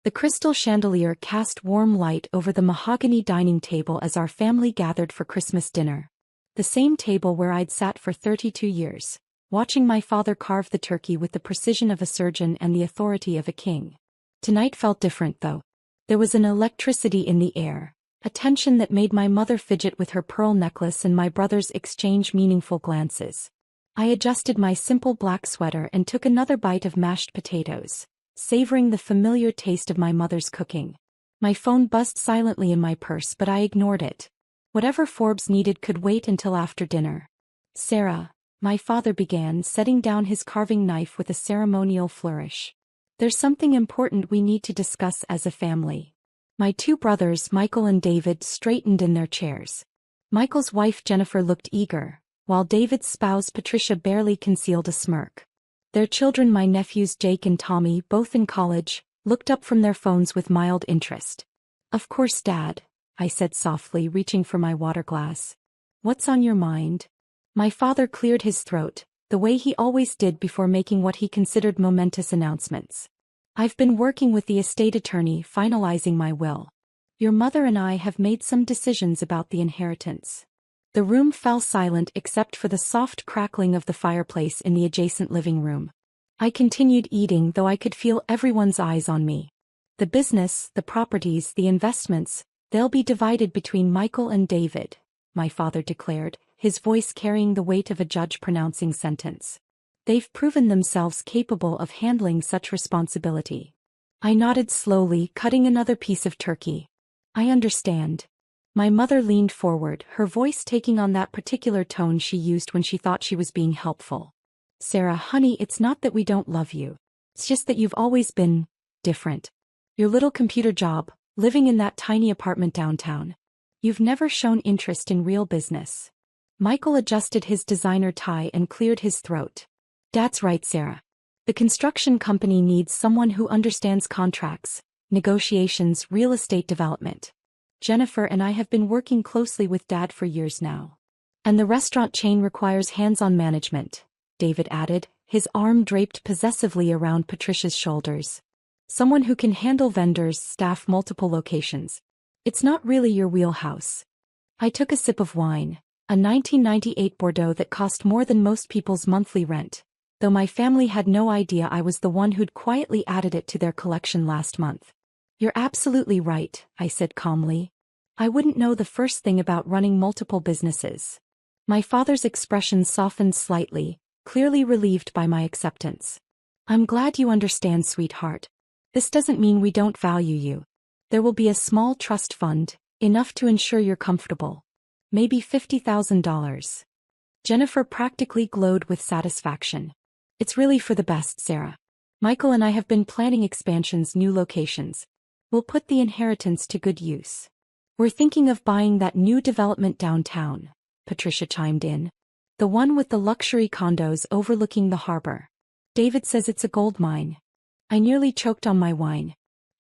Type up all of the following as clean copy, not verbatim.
The crystal chandelier cast warm light over the mahogany dining table as our family gathered for Christmas dinner. The same table where I'd sat for 32 years, watching my father carve the turkey with the precision of a surgeon and the authority of a king. Tonight felt different though. There was an electricity in the air, a tension that made my mother fidget with her pearl necklace and my brothers exchange meaningful glances. I adjusted my simple black sweater and took another bite of mashed potatoes, savoring the familiar taste of my mother's cooking. My phone buzzed silently in my purse, but I ignored it. Whatever Forbes needed could wait until after dinner. "Sarah," my father began, setting down his carving knife with a ceremonial flourish. "There's something important we need to discuss as a family." My two brothers, Michael and David, straightened in their chairs. Michael's wife Jennifer looked eager, while David's spouse Patricia barely concealed a smirk. Their children, my nephews Jake and Tommy, both in college, looked up from their phones with mild interest. "Of course, Dad," I said softly, reaching for my water glass. "What's on your mind?" My father cleared his throat, the way he always did before making what he considered momentous announcements. "I've been working with the estate attorney finalizing my will. Your mother and I have made some decisions about the inheritance." The room fell silent except for the soft crackling of the fireplace in the adjacent living room. I continued eating, though I could feel everyone's eyes on me. "The business, the properties, the investments, they'll be divided between Michael and David," my father declared, his voice carrying the weight of a judge pronouncing sentence. "They've proven themselves capable of handling such responsibility." I nodded slowly, cutting another piece of turkey. "I understand." My mother leaned forward, her voice taking on that particular tone she used when she thought she was being helpful. "Sarah, honey, it's not that we don't love you. It's just that you've always been different. Your little computer job, living in that tiny apartment downtown. You've never shown interest in real business." Michael adjusted his designer tie and cleared his throat. "That's right, Sarah. The construction company needs someone who understands contracts, negotiations, real estate development. Jennifer and I have been working closely with Dad for years now. And the restaurant chain requires hands-on management," David added, his arm draped possessively around Patricia's shoulders. "Someone who can handle vendors, staff multiple locations. It's not really your wheelhouse." I took a sip of wine, a 1998 Bordeaux that cost more than most people's monthly rent, though my family had no idea I was the one who'd quietly added it to their collection last month. "You're absolutely right," I said calmly. "I wouldn't know the first thing about running multiple businesses." My father's expression softened slightly, clearly relieved by my acceptance. "I'm glad you understand, sweetheart. This doesn't mean we don't value you. There will be a small trust fund, enough to ensure you're comfortable. Maybe $50,000. Jennifer practically glowed with satisfaction. "It's really for the best, Sarah. Michael and I have been planning expansions, new locations. We'll put the inheritance to good use." "We're thinking of buying that new development downtown," Patricia chimed in. "The one with the luxury condos overlooking the harbor. David says it's a gold mine." I nearly choked on my wine.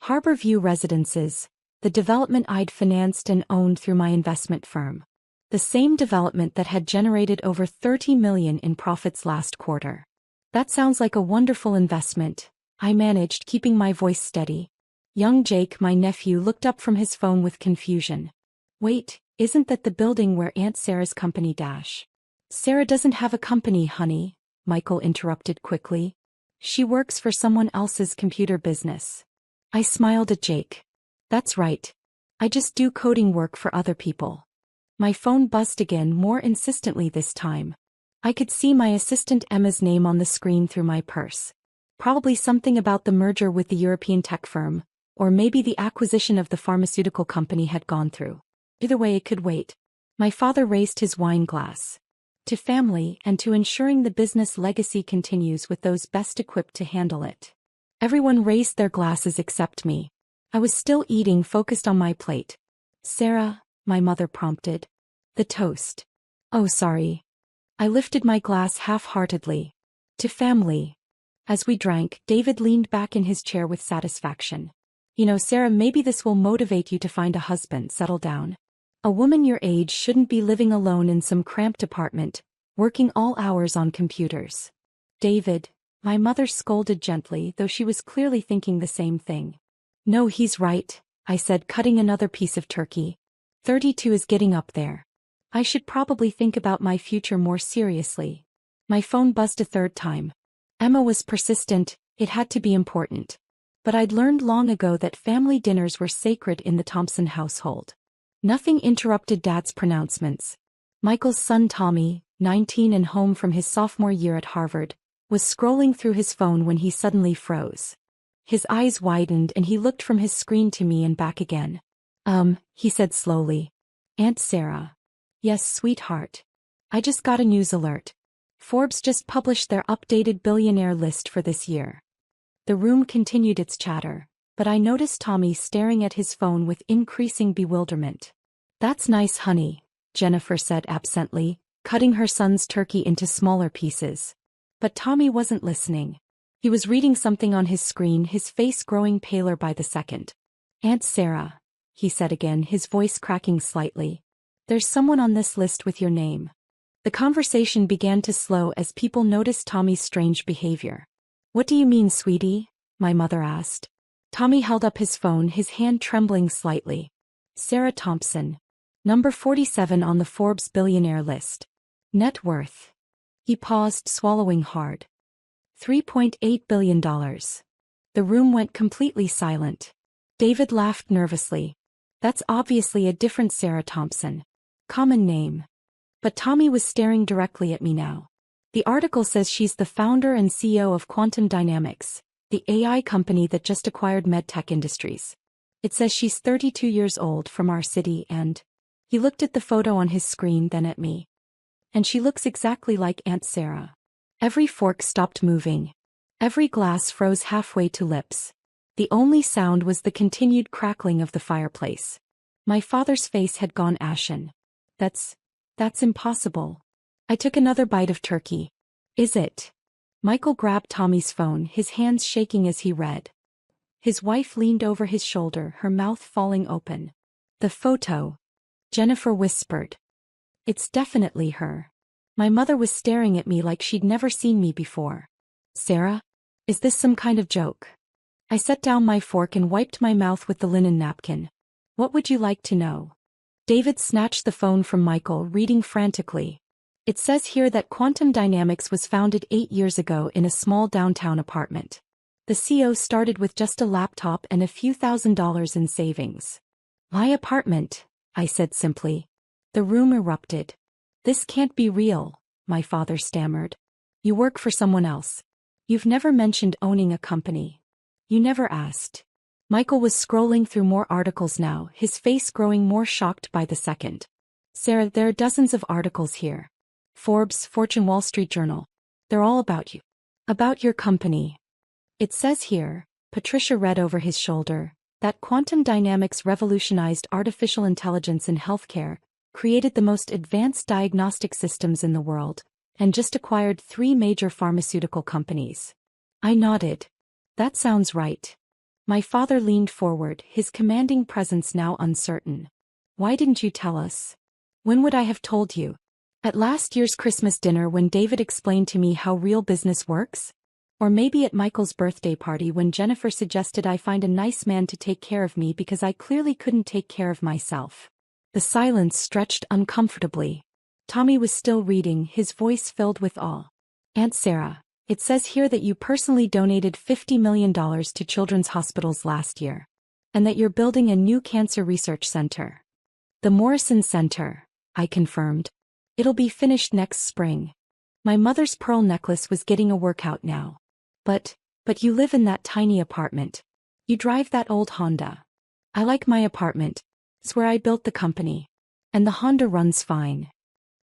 Harbor View Residences, the development I'd financed and owned through my investment firm. The same development that had generated over $30 million in profits last quarter. "That sounds like a wonderful investment," I managed, keeping my voice steady. Young Jake, my nephew, looked up from his phone with confusion. "Wait, isn't that the building where Aunt Sarah's company dash?" "Sarah doesn't have a company, honey," Michael interrupted quickly. "She works for someone else's computer business." I smiled at Jake. "That's right. I just do coding work for other people." My phone buzzed again, more insistently this time. I could see my assistant Emma's name on the screen through my purse. Probably something about the merger with the European tech firm, or maybe the acquisition of the pharmaceutical company had gone through. Either way, it could wait. My father raised his wine glass. "To family and to ensuring the business legacy continues with those best equipped to handle it." Everyone raised their glasses except me. I was still eating, focused on my plate. "Sarah," my mother prompted. "The toast." "Oh, sorry." I lifted my glass half-heartedly. "To family." As we drank, David leaned back in his chair with satisfaction. "You know, Sarah, maybe this will motivate you to find a husband, settle down. A woman your age shouldn't be living alone in some cramped apartment, working all hours on computers." "David," my mother scolded gently, though she was clearly thinking the same thing. No, he's right, I said, cutting another piece of turkey. 32 is getting up there. I should probably think about my future more seriously. My phone buzzed a third time. Emma was persistent, it had to be important. But I'd learned long ago that family dinners were sacred in the Thompson household. Nothing interrupted Dad's pronouncements. Michael's son Tommy, 19 and home from his sophomore year at Harvard, was scrolling through his phone when he suddenly froze. His eyes widened and he looked from his screen to me and back again. He said slowly. Aunt Sarah. Yes, sweetheart. I just got a news alert. Forbes just published their updated billionaire list for this year. The room continued its chatter, but I noticed Tommy staring at his phone with increasing bewilderment. That's nice, honey, Jennifer said absently, cutting her son's turkey into smaller pieces. But Tommy wasn't listening. He was reading something on his screen, his face growing paler by the second. Aunt Sarah, he said again, his voice cracking slightly. There's someone on this list with your name. The conversation began to slow as people noticed Tommy's strange behavior. What do you mean, sweetie? My mother asked. Tommy held up his phone, his hand trembling slightly. Sarah Thompson. Number 47 on the Forbes billionaire list. Net worth. He paused, swallowing hard. $3.8 billion. The room went completely silent. David laughed nervously. That's obviously a different Sarah Thompson. Common name. But Tommy was staring directly at me now. The article says she's the founder and CEO of Quantum Dynamics, the AI company that just acquired MedTech Industries. It says she's 32 years old, from our city, and... He looked at the photo on his screen, then at me. And she looks exactly like Aunt Sarah. Every fork stopped moving. Every glass froze halfway to lips. The only sound was the continued crackling of the fireplace. My father's face had gone ashen. That's impossible. I took another bite of turkey. Is it? Michael grabbed Tommy's phone, his hands shaking as he read. His wife leaned over his shoulder, her mouth falling open. The photo. Jennifer whispered. It's definitely her. My mother was staring at me like she'd never seen me before. Sarah? Is this some kind of joke? I set down my fork and wiped my mouth with the linen napkin. What would you like to know? David snatched the phone from Michael, reading frantically. It says here that Quantum Dynamics was founded 8 years ago in a small downtown apartment. The CEO started with just a laptop and a few $1,000s in savings. My apartment, I said simply. The room erupted. This can't be real, my father stammered. You work for someone else. You've never mentioned owning a company. You never asked. Michael was scrolling through more articles now, his face growing more shocked by the second. Sarah, there are dozens of articles here. Forbes, Fortune, Wall Street Journal. They're all about you. About your company. It says here, Patricia read over his shoulder, that Quantum Dynamics revolutionized artificial intelligence in healthcare, created the most advanced diagnostic systems in the world, and just acquired 3 major pharmaceutical companies. I nodded. That sounds right. My father leaned forward, his commanding presence now uncertain. Why didn't you tell us? When would I have told you? At last year's Christmas dinner when David explained to me how real business works? Or maybe at Michael's birthday party when Jennifer suggested I find a nice man to take care of me because I clearly couldn't take care of myself. The silence stretched uncomfortably. Tommy was still reading, his voice filled with awe. Aunt Sarah, it says here that you personally donated $50 million to children's hospitals last year. And that you're building a new cancer research center. The Morrison Center, I confirmed. It'll be finished next spring. My mother's pearl necklace was getting a workout now. But you live in that tiny apartment. You drive that old Honda. I like my apartment. It's where I built the company. And the Honda runs fine.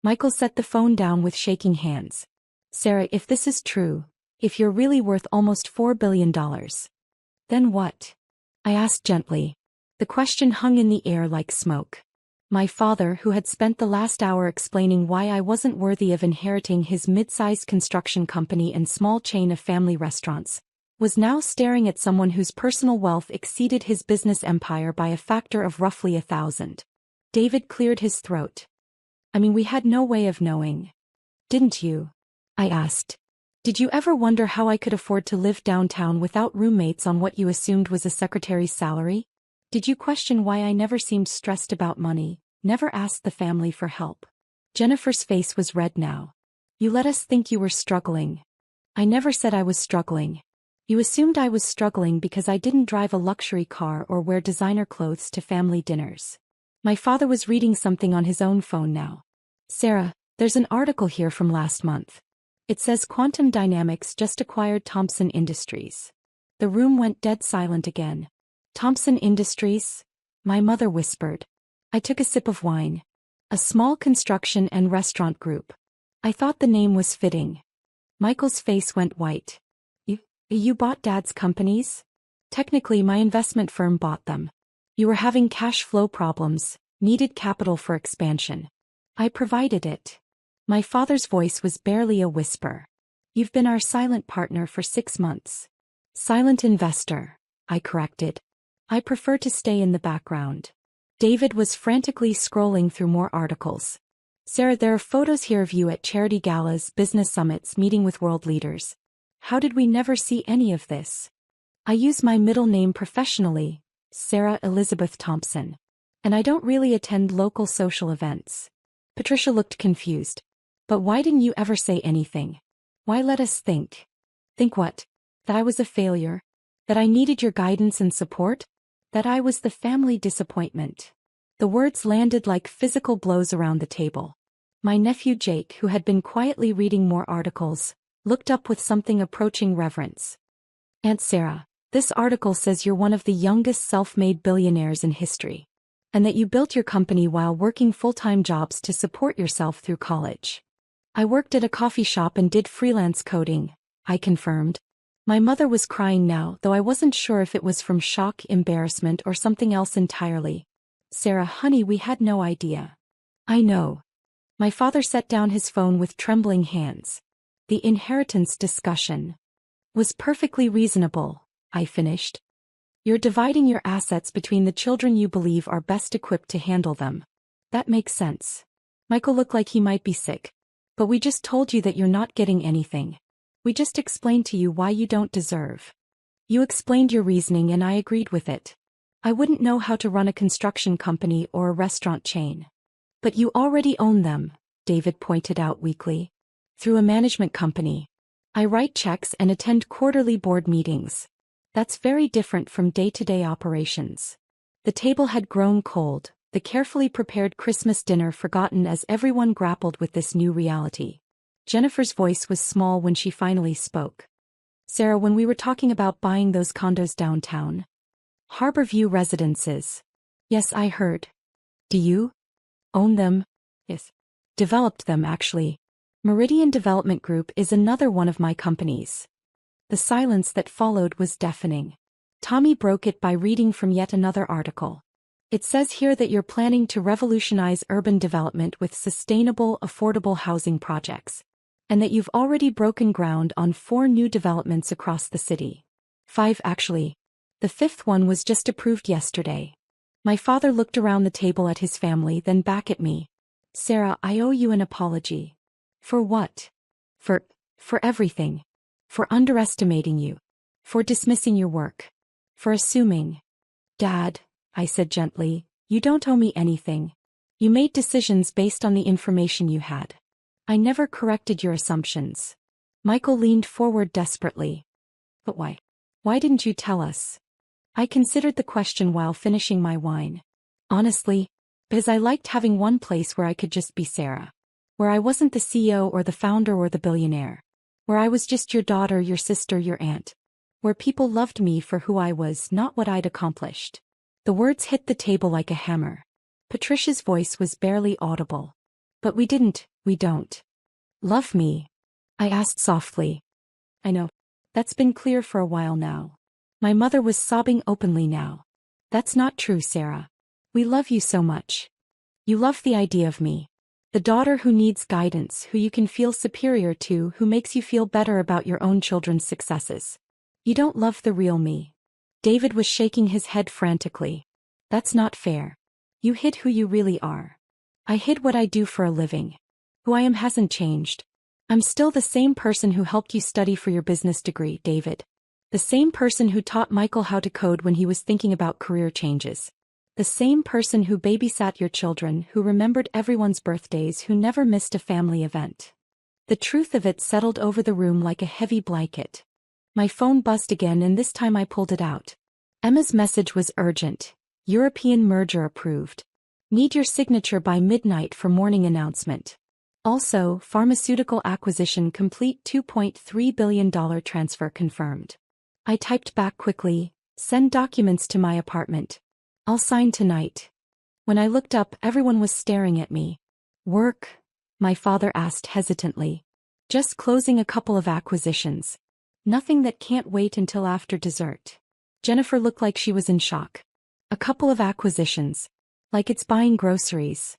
Michael set the phone down with shaking hands. Sarah, if this is true, if you're really worth almost $4 billion, then what? I asked gently. The question hung in the air like smoke. My father, who had spent the last hour explaining why I wasn't worthy of inheriting his mid-sized construction company and small chain of family restaurants, was now staring at someone whose personal wealth exceeded his business empire by a factor of roughly 1,000. David cleared his throat. I mean, we had no way of knowing. Didn't you? I asked. Did you ever wonder how I could afford to live downtown without roommates on what you assumed was a secretary's salary? Did you question why I never seemed stressed about money, never asked the family for help? Jennifer's face was red now. You let us think you were struggling. I never said I was struggling. You assumed I was struggling because I didn't drive a luxury car or wear designer clothes to family dinners. My father was reading something on his own phone now. Sarah, there's an article here from last month. It says Quantum Dynamics just acquired Thomson Industries. The room went dead silent again. Thomson Industries? My mother whispered. I took a sip of wine. A small construction and restaurant group. I thought the name was fitting. Michael's face went white. You bought Dad's companies? Technically, my investment firm bought them. You were having cash flow problems, needed capital for expansion. I provided it. My father's voice was barely a whisper. You've been our silent partner for 6 months. Silent investor, I corrected. I prefer to stay in the background. David was frantically scrolling through more articles. Sarah, there are photos here of you at charity galas, business summits, meeting with world leaders. How did we never see any of this? I use my middle name professionally, Sarah Elizabeth Thompson. And I don't really attend local social events. Patricia looked confused. But why didn't you ever say anything? Why let us think? Think what? That I was a failure? That I needed your guidance and support? That I was the family disappointment? The words landed like physical blows around the table. My nephew Jake, who had been quietly reading more articles, looked up with something approaching reverence. Aunt Sarah, this article says you're one of the youngest self-made billionaires in history. And that you built your company while working full-time jobs to support yourself through college. I worked at a coffee shop and did freelance coding, I confirmed. My mother was crying now, though I wasn't sure if it was from shock, embarrassment, or something else entirely. Sarah, honey, we had no idea. I know. My father set down his phone with trembling hands. The inheritance discussion was perfectly reasonable, I finished. You're dividing your assets between the children you believe are best equipped to handle them. That makes sense. Michael looked like he might be sick. But we just told you that you're not getting anything. We just explained to you why you don't deserve. You explained your reasoning and I agreed with it. I wouldn't know how to run a construction company or a restaurant chain. But you already own them, David pointed out weakly. Through a management company. I write checks and attend quarterly board meetings. That's very different from day-to-day operations. The table had grown cold, the carefully prepared Christmas dinner forgotten as everyone grappled with this new reality. Jennifer's voice was small when she finally spoke. Sarah, when we were talking about buying those condos downtown. Harborview Residences. Yes, I heard. Do you own them? Yes. Developed them, actually. Meridian Development Group is another one of my companies. The silence that followed was deafening. Tommy broke it by reading from yet another article. It says here that you're planning to revolutionize urban development with sustainable, affordable housing projects. And that you've already broken ground on 4 new developments across the city. 5 actually. The 5th one was just approved yesterday. My father looked around the table at his family, then back at me. Sarah, I owe you an apology. For what? For everything. For underestimating you. For dismissing your work. For assuming. Dad, I said gently, you don't owe me anything. You made decisions based on the information you had. I never corrected your assumptions. Michael leaned forward desperately. But why? Why didn't you tell us? I considered the question while finishing my wine. Honestly, because I liked having one place where I could just be Sarah. Where I wasn't the CEO or the founder or the billionaire. Where I was just your daughter, your sister, your aunt. Where people loved me for who I was, not what I'd accomplished. The words hit the table like a hammer. Patricia's voice was barely audible. But we don't. Love me? I asked softly. I know. That's been clear for a while now. My mother was sobbing openly now. That's not true, Sarah. We love you so much. You love the idea of me. The daughter who needs guidance, who you can feel superior to, who makes you feel better about your own children's successes. You don't love the real me. David was shaking his head frantically. That's not fair. You hid who you really are. I hid what I do for a living. Who I am hasn't changed. I'm still the same person who helped you study for your business degree, David. The same person who taught Michael how to code when he was thinking about career changes. The same person who babysat your children, who remembered everyone's birthdays, who never missed a family event. The truth of it settled over the room like a heavy blanket. My phone buzzed again, and this time I pulled it out. Emma's message was urgent. European merger approved. Need your signature by midnight for morning announcement. Also, pharmaceutical acquisition complete, $2.3 billion transfer confirmed. I typed back quickly, send documents to my apartment. I'll sign tonight. When I looked up, everyone was staring at me. Work? My father asked hesitantly. Just closing a couple of acquisitions. Nothing that can't wait until after dessert. Jennifer looked like she was in shock. A couple of acquisitions. Like it's buying groceries.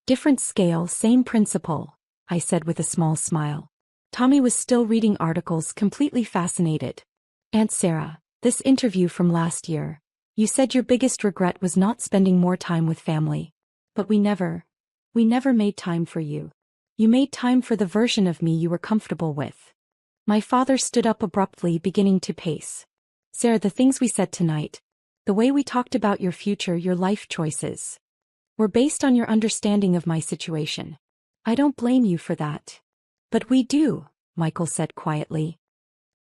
Different scale, same principle, I said with a small smile. Tommy was still reading articles, completely fascinated. Aunt Sarah, this interview from last year. You said your biggest regret was not spending more time with family. But we never made time for you. You made time for the version of me you were comfortable with. My father stood up abruptly, beginning to pace. Sarah, the things we said tonight, the way we talked about your future, your life choices, were based on your understanding of my situation. I don't blame you for that. But we do, Michael said quietly.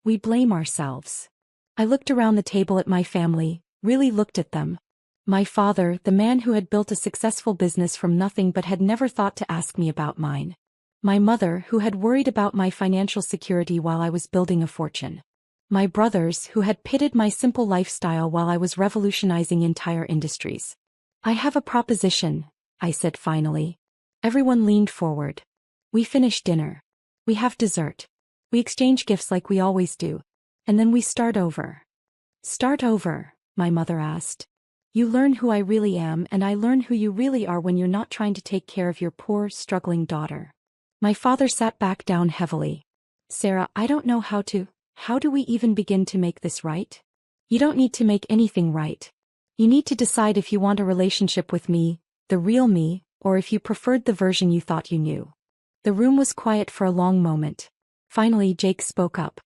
We blame ourselves. I looked around the table at my family, really looked at them. My father, the man who had built a successful business from nothing but had never thought to ask me about mine. My mother, who had worried about my financial security while I was building a fortune. My brothers, who had pitied my simple lifestyle while I was revolutionizing entire industries. I have a proposition, I said finally. Everyone leaned forward. We finish dinner. We have dessert. We exchange gifts like we always do. And then we start over. Start over, my mother asked. You learn who I really am, and I learn who you really are when you're not trying to take care of your poor, struggling daughter. My father sat back down heavily. Sarah, I don't know how do we even begin to make this right? You don't need to make anything right. You need to decide if you want a relationship with me, the real me, or if you preferred the version you thought you knew. The room was quiet for a long moment. Finally, Jake spoke up.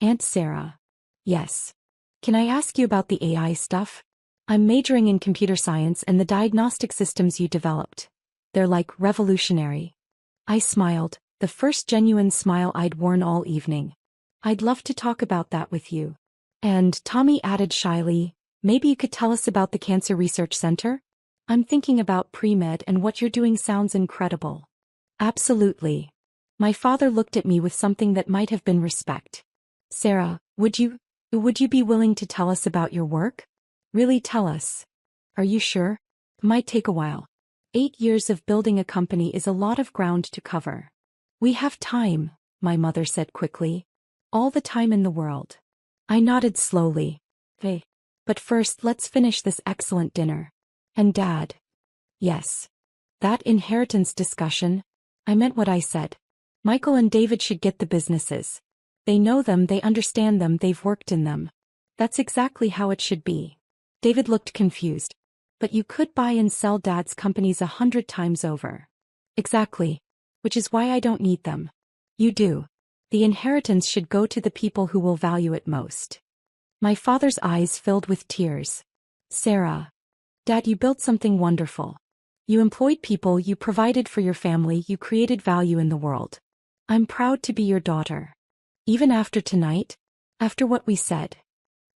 Aunt Sarah. Yes. Can I ask you about the AI stuff? I'm majoring in computer science and the diagnostic systems you developed. They're like revolutionary. I smiled, the first genuine smile I'd worn all evening. I'd love to talk about that with you. And Tommy added shyly, maybe you could tell us about the Cancer Research Center? I'm thinking about pre-med, and what you're doing sounds incredible. Absolutely. My father looked at me with something that might have been respect. Sarah, would you be willing to tell us about your work? Really tell us. Are you sure? Might take a while. 8 years of building a company is a lot of ground to cover. We have time, my mother said quickly. All the time in the world. I nodded slowly. Hey. But first let's finish this excellent dinner. And Dad. Yes. That inheritance discussion. I meant what I said. Michael and David should get the businesses. They know them, they understand them, they've worked in them. That's exactly how it should be. David looked confused. But you could buy and sell Dad's companies 100 times over. Exactly. Which is why I don't need them. You do. The inheritance should go to the people who will value it most. My father's eyes filled with tears. Sarah. Dad, you built something wonderful. You employed people, you provided for your family, you created value in the world. I'm proud to be your daughter. Even after tonight? After what we said.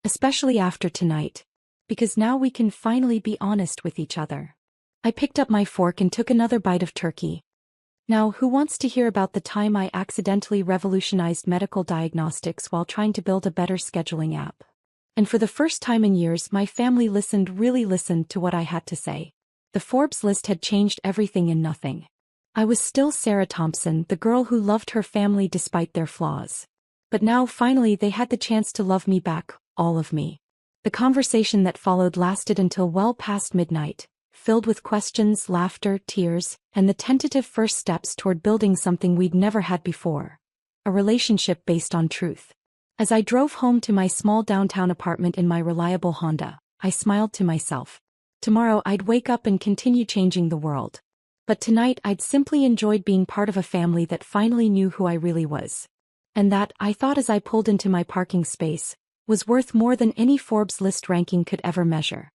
Especially after tonight. Because now we can finally be honest with each other. I picked up my fork and took another bite of turkey. Now, who wants to hear about the time I accidentally revolutionized medical diagnostics while trying to build a better scheduling app? And for the first time in years, my family really listened to what I had to say. The Forbes list had changed everything and nothing. I was still Sarah Thompson, the girl who loved her family despite their flaws. But now, finally, they had the chance to love me back, all of me. The conversation that followed lasted until well past midnight, filled with questions, laughter, tears, and the tentative first steps toward building something we'd never had before. A relationship based on truth. As I drove home to my small downtown apartment in my reliable Honda, I smiled to myself. Tomorrow I'd wake up and continue changing the world. But tonight I'd simply enjoyed being part of a family that finally knew who I really was. And that, I thought as I pulled into my parking space, was worth more than any Forbes list ranking could ever measure.